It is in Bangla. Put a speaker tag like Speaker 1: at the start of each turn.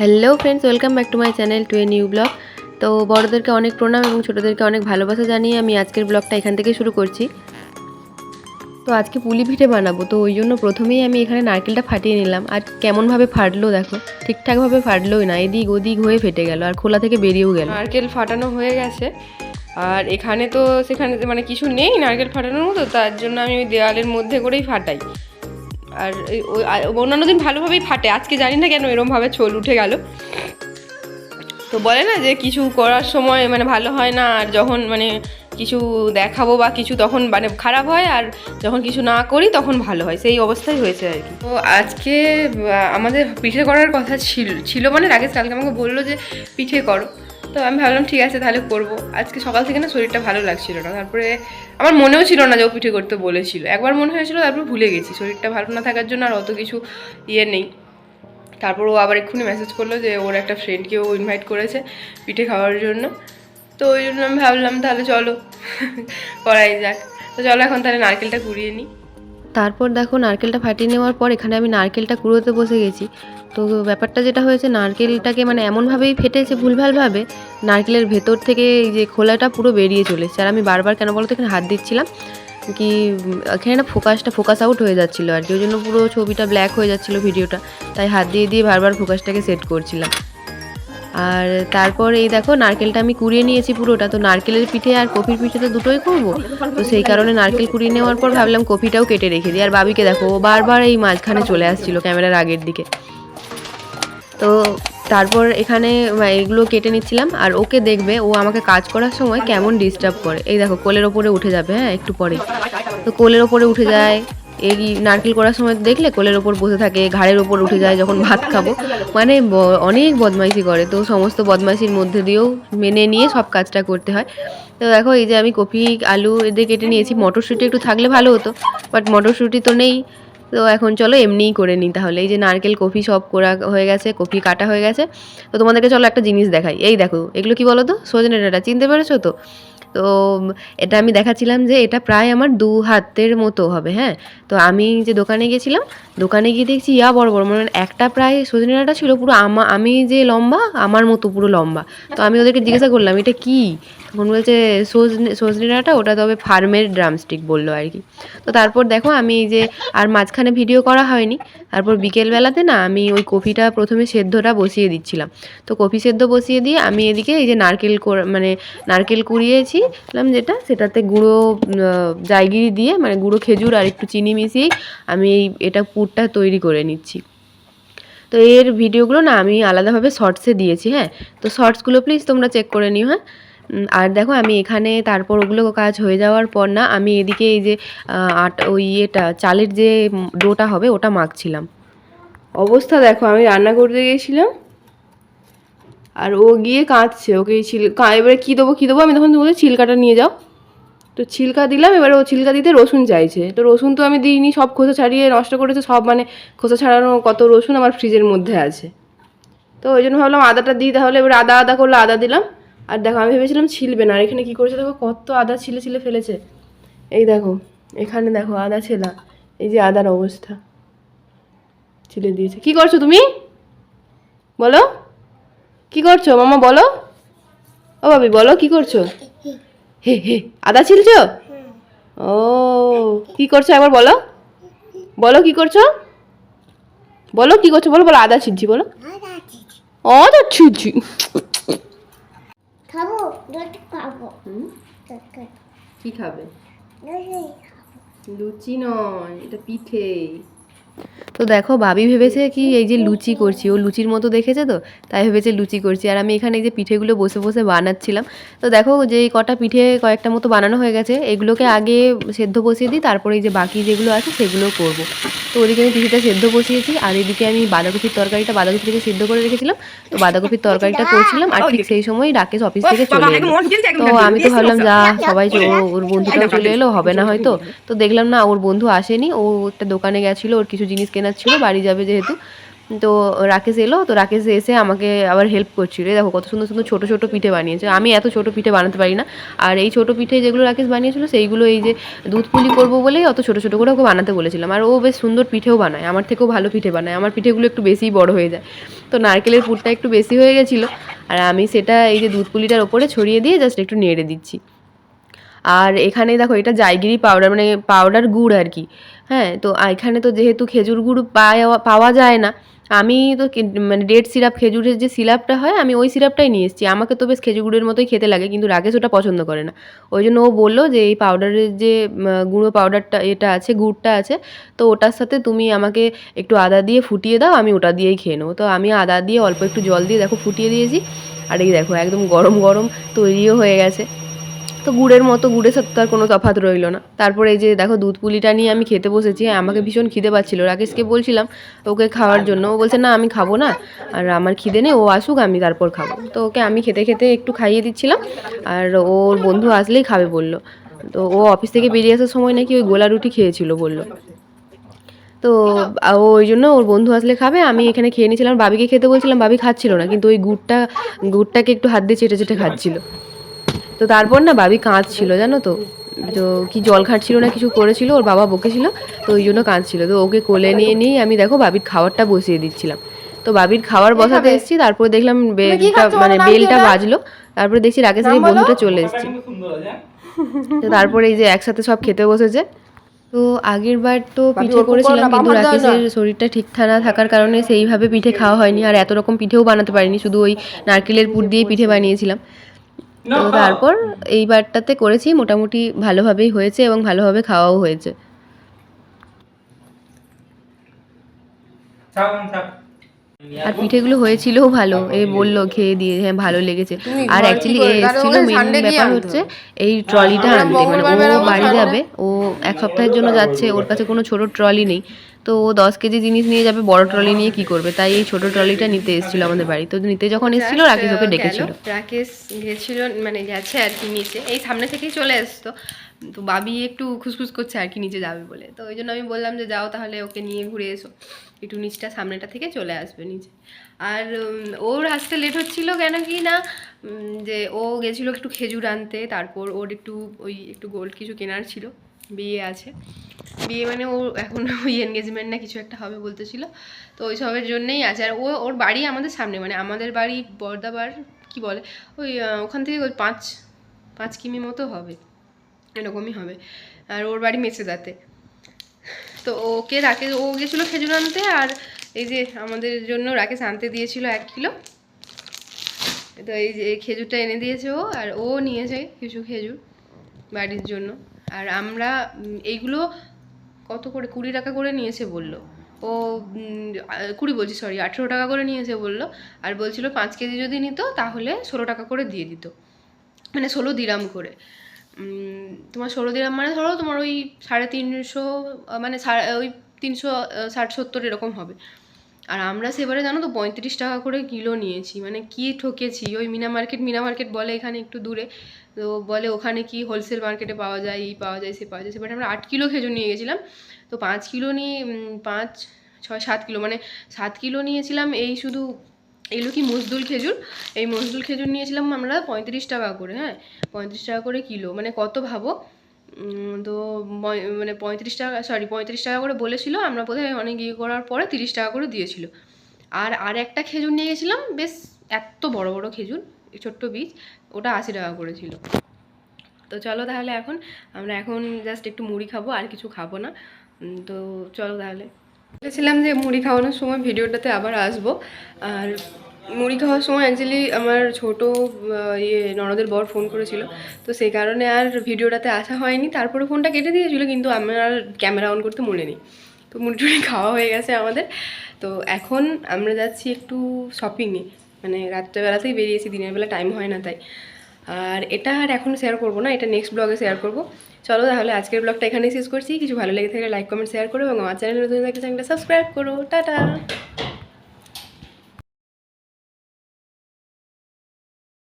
Speaker 1: Hello friends, welcome back to my channel to a new blog. তো বড়োদেরকে অনেক প্রণাম এবং ছোটোদেরকে অনেক ভালোবাসা জানিয়ে আমি আজকের ব্লগটা এখান থেকে শুরু করছি। তো আজকে পুলি পিঠে বানাবো, তো ওই জন্য প্রথমেই আমি এখানে নারকেলটা ফাটিয়ে নিলাম। আর কেমনভাবে ফাটলো দেখো, ঠিকঠাকভাবে ফাটলোই না, এদিক ওদিক হয়ে ফেটে গেল আর খোলা থেকে বেরিয়েও গেল।
Speaker 2: নারকেল ফাটানো হয়ে গেছে আর এখানে তো সেখানে মানে কিছু নেই নারকেল ফাটানোর মতো, তার জন্য আমি ওই দেওয়ালের মধ্যে করেই ফাটাই। আর অন্যান্য দিন ভালোভাবেই ফাটে, আজকে জানি না কেন এরমভাবে ছোল উঠে গেল। তো বলে না যে কিছু করার সময় মানে ভালো হয় না, আর যখন মানে কিছু দেখাবো বা কিছু তখন মানে খারাপ হয়, আর যখন কিছু না করি তখন ভালো হয়, সেই অবস্থাই হয়েছে আর কি। তো আজকে আমাদের পিঠে করার কথা ছিল মানে রাকেশ কালকে আমাকে বললো যে পিঠে করো, তো আমি ভাবলাম ঠিক আছে তাহলে করবো। আজকে সকাল থেকে না শরীরটা ভালো লাগছিল না, তারপরে আমার মনেও ছিল না যে ও পিঠে করতে বলেছিল, একবার মনে হয়েছিল তারপর ভুলে গেছি, শরীরটা ভালো না থাকার জন্য আর অত কিছু নেই। তারপর ও আবার এক্ষুনি মেসেজ করলো যে ওর একটা ফ্রেন্ডকেও ইনভাইট করেছে পিঠে খাওয়ার জন্য, তো ওই জন্য আমি ভাবলাম তাহলে চলো করাই যাক। তো চলো এখন তাহলে নারকেলটা কুড়িয়ে নিই।
Speaker 1: তারপর দেখো নারকেলটা ফাটিয়ে নেওয়ার পর এখানে আমি নারকেলটা কুড়োতে বসে গেছি। তো ব্যাপারটা যেটা হয়েছে, নারকেলটাকে মানে এমনভাবেই ফেটেছে ভুলভালভাবে, নারকেলের ভেতর থেকে এই যে খোলাটা পুরো বেরিয়ে চলেছে। আর আমি বারবার কেন বলতো এখানে হাত দিচ্ছিলাম কি, এখানে না ফোকাস আউট হয়ে যাচ্ছিলো আর কি, ওই জন্য পুরো ছবিটা ব্ল্যাক হয়ে যাচ্ছিলো ভিডিওটা, তাই হাত দিয়ে দিয়ে বারবার ফোকাসটাকে সেট করছিলাম। আর তারপর এই দেখো নারকেলটা আমি কুড়িয়ে নিয়েছি পুরোটা। তো নারকেলের পিঠে আর কফির পিঠে তো দুটোই করবো, তো সেই কারণে নারকেল কুড়িয়ে নেওয়ার পর ভাবলাম কফিটাও কেটে রেখে দিই। আর বাবিকে দেখো, ও বারবার এই মাঝখানে চলে আসছিল ক্যামেরার আগের দিকে। তো তারপর এখানে এগুলো কেটে নিচ্ছিলাম, আর ওকে দেখবে ও আমাকে কাজ করার সময় কেমন ডিস্টার্ব করে। এই দেখো কোলের ওপরে উঠে যাবে, হ্যাঁ একটু পরেই। তো কোলের ওপরে উঠে যায়, এই নারকেল করার সময় দেখলে কোলের ওপর বসে থাকে, ঘাড়ের ওপর উঠে যায় যখন ভাত খাবো, মানে অনেক বদমাইশি করে। তো সমস্ত বদমাইশির মধ্যে দিয়েও মেনে নিয়ে সব কাজটা করতে হয়। তো দেখো এই যে আমি কপি আলু এদের কেটে নিয়েছি, মটরশুঁটি একটু থাকলে ভালো হতো, বাট মটরশুঁটি তো নেই। তো এখন চলো এমনিই করে নিই তাহলে। এই যে নারকেল কফি সব করা হয়ে গেছে, কফি কাটা হয়ে গেছে। তো তোমাদেরকে চলো একটা জিনিস দেখাই। এই দেখো এগুলো কি বলো তো, সজনে ডাঁটা, চিনতে পেরেছো তো? তো এটা আমি দেখাচ্ছিলাম যে এটা প্রায় আমার 2 হাতের মতো হবে, হ্যাঁ। তো আমি যে দোকানে গেছিলাম, দোকানে গিয়ে দেখছি ইয়া বড় বড়, মানে একটা প্রায় সজনে ডাঁটা ছিল পুরো আমি যে লম্বা আমার মতো পুরো লম্বা। তো আমি ওদেরকে জিজ্ঞাসা করলাম এটা কি, তখন বলছে সজনে ডাঁটা, ওটা তবে ফার্মের ড্রামস্টিক বললো আর কি। তো তারপর দেখো আমি এই যে আর মাঝখানে ভিডিও করা হয়নি, তারপর বিকেলবেলাতে না আমি ওই কফিটা প্রথমে সেদ্ধটা বসিয়ে দিচ্ছিলাম। তো কফি সেদ্ধ বসিয়ে দিয়ে আমি এদিকে এই যে মানে নারকেল কুড়িয়েছি যেটা, সেটাতে গুঁড়ো জায়গিরি দিয়ে, মানে গুঁড়ো খেজুর আর একটু চিনি মিশিয়েই আমি এটা পুরটা তৈরি করে নিচ্ছি। তো এর ভিডিওগুলো না আমি আলাদাভাবে শর্টসে দিয়েছি, হ্যাঁ। তো শর্টসগুলো প্লিজ তোমরা চেক করে নিও, হ্যাঁ। আর দেখো আমি এখানে তারপর ওগুলো কাজ হয়ে যাওয়ার পর না আমি এদিকে এই যে ওই চালের যে ডোটা হবে ওটা মাখছিলাম।
Speaker 2: অবস্থা দেখো, আমি রান্না করতে গিয়েছিলাম আর ও গিয়ে কাঁদছে, ওকে এবারে কী দেবো, আমি তখন বলে ছিলকাটা নিয়ে যাও। তো ছিলকা দিলাম, এবারে ও ছিলকা দিতে রসুন চাইছে, তো রসুন তো আমি দিইনি, সব খোসা ছাড়িয়ে নষ্ট করেছে সব, মানে খোসা ছাড়ানো কত রসুন আমার ফ্রিজের মধ্যে আছে। তো ওই জন্য ভাবলাম আদাটা দিই তাহলে, এবারে আদা করলে আদা দিলাম। আর দেখো আমি ভেবেছিলাম ছিলবে না, আর এখানে কী করেছে দেখো, কত আদা ছিলে ফেলেছে। এই দেখো এখানে দেখো আদা ছেলা, এই যে আদার অবস্থা, ছিলে দিয়েছে। কি করছো তুমি, বলো কি করছো মামা, বলো ও ভাবি বলো কি করছো। হে হে আদা ছিলছো, ও কি করছো একবার বলো, বলো কি করছো, বলো কি করছো, বলো আদা ছিলছি, বলো আদা ছিলছি।
Speaker 3: খাবো খাবো
Speaker 2: কি খাবে? লুচি নয়, এটা পিঠে।
Speaker 1: তো দেখো ভাবি ভেবেছে কি এই যে লুচি করছি, ও লুচির মতো দেখেছে, তো তাই ভেবেছে লুচি করছি। আর আমি এখানে এই যে পিঠেগুলো বসে বসে বানাচ্ছিলাম। তো দেখো যে কটা পিঠে কয়েকটা মতো বানানো হয়ে গেছে, এগুলোকে আগে সেদ্ধ বসিয়ে দিই, তারপরে এই যে বাকি যেগুলো আছে সেগুলো করব। তো ওদিকে আমি পিঠেটা সেদ্ধ বসিয়েছি, আর এদিকে আমি বাঁধাকপির তরকারিটা বাঁধাকপি থেকে সেদ্ধ করে রেখেছিলাম। তো বাঁধাকপির তরকারিটা করছিলাম, আর ঠিক সেই সময় রাকেশ অফিস থেকে চলে এলো। তো আমি তো ভাবলাম যা সবাই ওর বন্ধুটাও চলে এলো, হবে না হয়তো। তো দেখলাম না ওর বন্ধু আসেনি, ও একটা দোকানে গেছিলো, ওর কিছু জিনিস কেনার ছিল, বাড়ি যাবে যেহেতু। তো রাকেশ এলো, তো রাকেশ এসে আমাকে আবার হেল্প করছিল। এই দেখো কত সুন্দর সুন্দর ছোটো ছোটো পিঠে বানিয়েছে, আমি এত ছোটো পিঠে বানাতে পারি না। আর এই ছোটো পিঠে যেগুলো রাকেশ বানিয়েছিল সেইগুলো এই যে দুধ পুলি করবো বলেই অত ছোটো ছোটো করে ওকে বানাতে বলেছিলাম। আর ও বেশ সুন্দর পিঠেও বানায়, আমার থেকেও ভালো পিঠে বানায়, আমার পিঠেগুলো একটু বেশিই বড় হয়ে যায়। তো নারকেলের পুরটা একটু বেশি হয়ে গেছিলো, আর আমি সেটা এই যে দুধ পুলিটার ওপরে ছড়িয়ে দিয়ে জাস্ট একটু নেড়ে দিচ্ছি। আর এখানে দেখো এটা জাইগিরি পাউডার, মানে পাউডার গুড় আর কি। হ্যাঁ, তো এখানে তো যেহেতু খেজুর গুড় পাওয়া যায় না, আমি তো মানে ডেট সিরাপ, খেজুরের যে সিরাপটা হয় আমি ওই সিরাপটাই নিয়ে এসেছি। আমাকে তো বেশ খেজুর গুড়ের মতোই খেতে লাগে, কিন্তু রাকেশ ওটা পছন্দ করে না। ওই জন্য ও বললো যে এই পাউডারের যে গুঁড়ো পাউডারটা এটা আছে, গুড়টা আছে, তো ওটার সাথে তুমি আমাকে একটু আদা দিয়ে ফুটিয়ে দাও, আমি ওটা দিয়েই খেয়ে নেবো। তো আমি আদা দিয়ে অল্প একটু জল দিয়ে দেখো ফুটিয়ে দিয়েছি। আর এই দেখো একদম গরম গরম তৈরিও হয়ে গেছে। তো গুড়ের মতো, গুড়ের সাথে তো আর কোনো তফাৎ রইল না। তারপরে এই যে দেখো দুধ পুলিটা নিয়ে আমি খেতে বসেছি। আমাকে ভীষণ খিদে পাচ্ছিল, রাকেশকে বলছিলাম ওকে খাওয়ার জন্য, ও বলছে না আমি খাবো না, আর আমার খিদে নেই, ও আসুক আমি তারপর খাবো। তো ওকে আমি খেতে খেতে একটু খাইয়ে দিচ্ছিলাম, আর ওর বন্ধু আসলেই খাবে বললো। তো ও অফিস থেকে বেরিয়ে আসার সময় নাকি ওই গোলা রুটি খেয়েছিল বললো। তো ও ওই জন্য ওর বন্ধু আসলে খাবে, আমি এখানে খেয়ে নিয়েছিলাম। বাবিকে খেতে বলছিলাম, বাবি খাচ্ছিল না, কিন্তু ওই গুড়টাকে একটু হাত দিয়ে চেটে চেটে খাচ্ছিল। তো তারপর না বাবি কাঁদছিল জানো তো, তো কি জল খাটছিল না কিছু করেছিল, ওর বাবা বকেছিল, তো ওই জন্য কাঁদছিল। তো ওকে কোলে নিয়ে নিয়ে আমি দেখো বাবির খাবারটা বসিয়ে দিচ্ছিলাম। তো বাবির খাবার বসাতে এসেছি, তারপর দেখলাম বেলটা মানে বেলটা বাজলো, তারপরে দেখছি রাকেশের এই বন্ধুটা চলে এসেছে। তো তারপরে এই যে একসাথে সব খেতে বসেছে। তো আগের বার তো পিঠে করেছিলাম, কিন্তু রাকেশের শরীরটা ঠিক না থাকার কারণে সেইভাবে পিঠে খাওয়া হয়নি, আর এত রকম পিঠেও বানাতে পারিনি, শুধু ওই নারকেলের পুর দিয়েই পিঠে বানিয়েছিলাম। তো তারপর এইবারটাতে করেছি, মোটামুটি ভালোভাবেই হয়েছে এবং ভালোভাবে খাওয়াও হয়েছে। আর পিঠেগুলো হয়েছিলও ভালো, এ বললো খেয়ে দিয়ে হ্যাঁ ভালো লেগেছে। আর অ্যাকচুয়ালি এ এসেছিল মেন ব্যাপার হচ্ছে এই ট্রলিটা আনতে, মানে ও বাড়ি যাবে, ও 1 সপ্তাহের জন্য যাচ্ছে, ওর কাছে কোনো ছোটো ট্রলি নেই। তো ও 10 কেজি জিনিস নিয়ে যাবে, বড় ট্রলি নিয়ে কি করবে, তাই এই ছোটো ট্রলিটা নিতে এসেছিলো আমাদের বাড়ি। তো নিতে যখন এসেছিলো রাকেশ ওকে ডেকেছিল।
Speaker 2: রাকেশ গেছিল, মানে গেছে আর কি নিচে, এই সামনে থেকেই চলে আসতো। তো বাবি একটু খুসখুস করছে আর কি নিচে যাবে বলে, তো ওই জন্য আমি বললাম যে যাও তাহলে ওকে নিয়ে ঘুরে এসো, একটু নিচটা সামনেটা থেকে চলে আসবে নিচে। আর ওর আসতে লেট হচ্ছিলো কেন কি না, যে ও গেছিলো একটু খেজুর আনতে, তারপর ওর একটু ওই একটু গোল্ড কিছু কেনার ছিল, বিয়ে আছে, বিয়ে মানে ও এখন ওই এনগেজমেন্ট না কিছু একটা হবে বলতেছিল, তো ওই সবের জন্যই আছে। আর ওর বাড়ি আমাদের সামনে, মানে আমাদের বাড়ি বর্দাবার কি বলে ওই ওখান থেকে ওই 5 কিমি মতো হবে, এরকমই হবে। আর ওর বাড়ি মেচেদাতে। তো ওকে রাকেশ, ও গেছিলো খেজুর আনতে, আর এই যে আমাদের জন্য রাকেশ আনতে দিয়েছিল 1 কিলো। তো এই যে খেজুরটা এনে দিয়েছে ও, আর ও নিয়েছে কিছু খেজুর বাড়ির জন্য। আর আমরা এইগুলো কত করে 20 টাকা করে নিয়েছে বললো ও, 20 বলছি সরি 18 টাকা করে নিয়েছে বললো। আর বলছিল 5 কেজি যদি নিত তাহলে 16 টাকা করে দিয়ে দিত, মানে 16 দিরাম করে। তোমার 16 দিরাম মানে ধরো তোমার ওই 350, মানে ওই 360-70 এরকম হবে। আর আমরা সেবারে জানো তো 35 টাকা করে কিলো নিয়েছি, মানে কি ঠকেছি। ওই মিনা মার্কেট বলে এখানে একটু দূরে, তো বলে ওখানে কি হোলসেল মার্কেটে পাওয়া যায়, এই পাওয়া যায় সে পাওয়া যায়। সেবারে আমরা 8 কিলো খেজুর নিয়ে গেছিলাম, তো 5 কিলো নিয়ে 5, 6, 7 কিলো, মানে 7 কিলো নিয়েছিলাম এই শুধু এগুলো কি মজদুল খেজুর, এই মজদুল খেজুর নিয়েছিলাম আমরা 35 টাকা করে। হ্যাঁ, 35 টাকা করে কিলো, মানে কত ভাবো। তো মানে 35 টাকা করে বলেছিল, আমরা বোধহয় অনেক ইয়ে করার পরে 30 টাকা করে দিয়েছিল। আর একটা খেজুর নিয়ে গেছিলাম, বেশ এত বড় বড় খেজুর, ছোট্ট বীজ, ওটা 80 টাকা করে ছিল। তো চলো তাহলে আমরা এখন জাস্ট একটু মুড়ি খাবো, আর কিছু খাবো না। তো চলো তাহলে, বলেছিলাম যে মুড়ি খাওয়ানোর সময় ভিডিওটাতে আবার আসবো। আর মুড়ি খাওয়ার সময় অ্যাকচুয়ালি আমার ছোটো ননদের বর ফোন করেছিল, তো সেই কারণে আর ভিডিওটাতে আসা হয়নি। তারপরে ফোনটা কেটে দিয়েছিল, কিন্তু আমার আর ক্যামেরা অন করতে মনে নেই। তো মুড়ি টুড়ি খাওয়া হয়ে গেছে আমাদের। তো এখন আমরা যাচ্ছি একটু শপিংয়ে, মানে রাত্রেবেলাতেই বেরিয়েছি, দিনের বেলা টাইম হয় না তাই। আর এটা আর এখন শেয়ার করবো না, এটা নেক্সট ব্লগে শেয়ার করবো। চলো তাহলে আজকের ব্লগটা এখানেই শেষ করছি। কিছু ভালো লেগে থাকলে লাইক কমেন্ট শেয়ার করো, এবং আমার চ্যানেলে নতুন থাকলে চ্যানেলটা সাবস্ক্রাইব করো। টাটা।